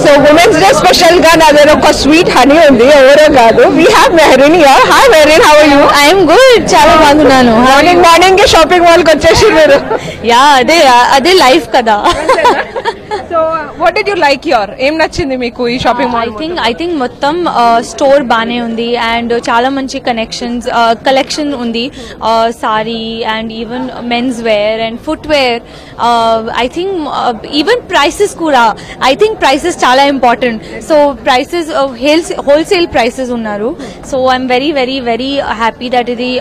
So women's day special గా నా దగ్గర ఒక స్వీట్ హనీ ఉంది, ఎవరో కాదు. We have Mehreen here. Hi Mehreen, how are you? I'm good, చాలా బాగున్నాను. మార్నింగ్ కే షాపింగ్ మాల్ కి వచ్చేసి మీరు. యా, అదే లైఫ్ కదా. So what did you like here? ఏం నచ్చింది మీకు ఈ షాపింగ్ మాల్? ఐ థింక్ మొత్తం స్టోర్ బానే ఉంది అండ్ చాలా మంచి కలెక్షన్ ఉంది. Sari and even men's wear and footwear. I think even prices కూడా, ఐ థింక్ ప్రైసెస్ చాలా important. So prices wholesale prices ఉన్నారు. So I'm very very very happy that ఇది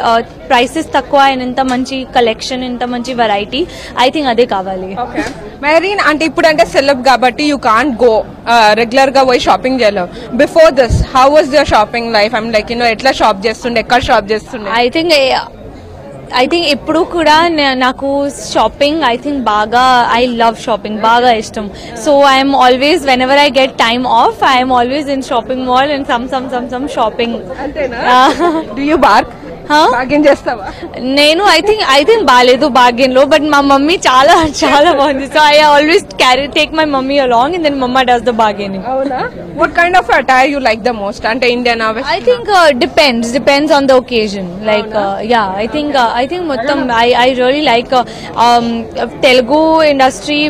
ప్రైసెస్ తక్కువ అండ్ ఇంత మంచి కలెక్షన్, ఇంత మంచి వెరైటీ. ఐ థింక్ అదే కావాలి. మెహరీన్ అంటే ఇప్పుడు అంటే సెలబ్ కాబట్టి యూ కాంట్ గో రెగ్యులర్ గా పోయి షాపింగ్ చేయలేవు. Before this how was your shopping life? I'm like ఎట్లా షాప్ చేస్తుండే, ఎక్కడ షాప్ చేస్తుండే? ఐ థింక్ ఇప్పుడు కూడా నాకు షాపింగ్ ఐ లవ్ షాపింగ్, బాగా ఇష్టం. So I'm always whenever I get time off I'm always in shopping mall and some shopping. Do you bargain చేస్తావా? నేను ఐ థింక్ బాగాలేదు బార్గెన్ లో, బట్ మా మమ్మీ చాలా చాలా బాగుంది. So I always take my mummy along and then mamma does the bargaining. అవునా? What kind of attire you like the most? అంటే Indian? I think depends on the occasion. Like I think మొత్తం I really like Telugu industry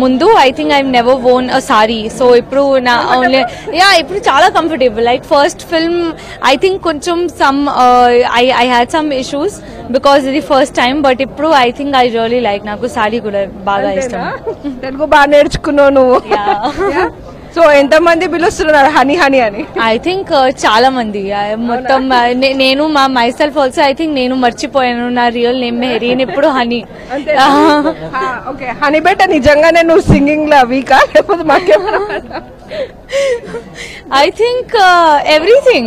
mundu. I think I've never worn a sari. So ఇప్పుడు నా only ఇప్పుడు చాలా comfortable. Like first film I think కొంచెం some I had some issues because ఇది first time, but ఇప్పుడు I think I really like, నాకు sorry కూడా బాగా ఇష్టం. తెలుగు బాగా నేర్చుకున్నావు నువ్వు. సో ఎంత మంది పిలుస్తున్నారు హనీ హనీ అని? ఐ థింక్ చాలా మంది. మొత్తం నేను my self also I think నేను మర్చిపోయాను నా రియల్ నేమ్ మెహరీన్, ఇప్పుడు హనీ. ఓకే, హనీ బెట్ట నిజంగానే నువ్వు సింగింగ్ లో వీకా లేకపోతే మాకేమన్నా? I think everything.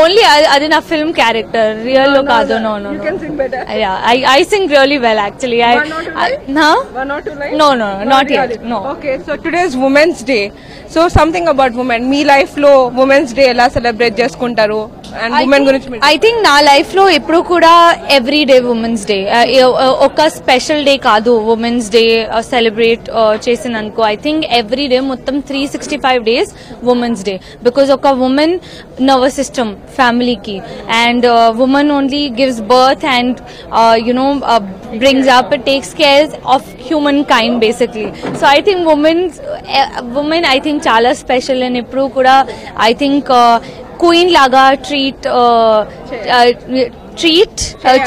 Only అది నా ఫిల్మ్ క్యారెక్టర్, రియల్ లో కాదు. No. You can sing better. Yeah, I sing really well actually. One or two lines? No, not yet. No. Okay, so today is Women's Day. So something about women. Me life లో Women's Day ఎలా celebrate చేసుకుంటారు? And women గురించి I think నా life లో ఎప్పుడు కూడా every day women's day, ఒక special day కాదు ఉమెన్స్ డే సెలబ్రేట్ చేసినందుకు. ఐ థింక్ ఎవ్రీ డే మొత్తం 365 days ఉమెన్స్ డే, బికాజ్ ఒక ఉమెన్ నర్వస్ సిస్టమ్ ఫ్యామిలీకి, and women only gives birth and brings up, it takes care of humankind basically. So I think women I think chala special, and ippudu kuda I think queen laga treat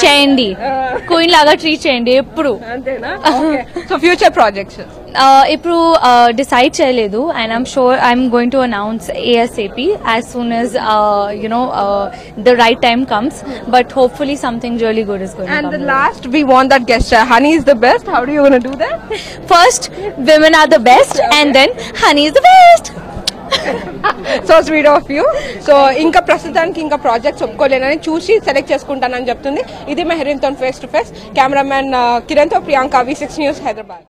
చేయండి, queen లాగా treat చేయండి ఎప్పుడు. So future projects ఇప్పుడు decide చేయలేదు, and I'm sure I'm going to announce ASAP as soon as the right time comes, but hopefully something really good is going to come. And the last we want that guest honey is the best. How do you want to do that? First women are the best, and then honey is the best. So sweet of you. So ఇంకా ప్రస్తుతానికి ఇంకా projects ఒప్పుకోలేనని చూసి select చేసుకుంటానని చెప్తుంది. ఇది మెహరీన్ తో face to face. Cameraman Kiran తో Priyanka, V6 news, Hyderabad.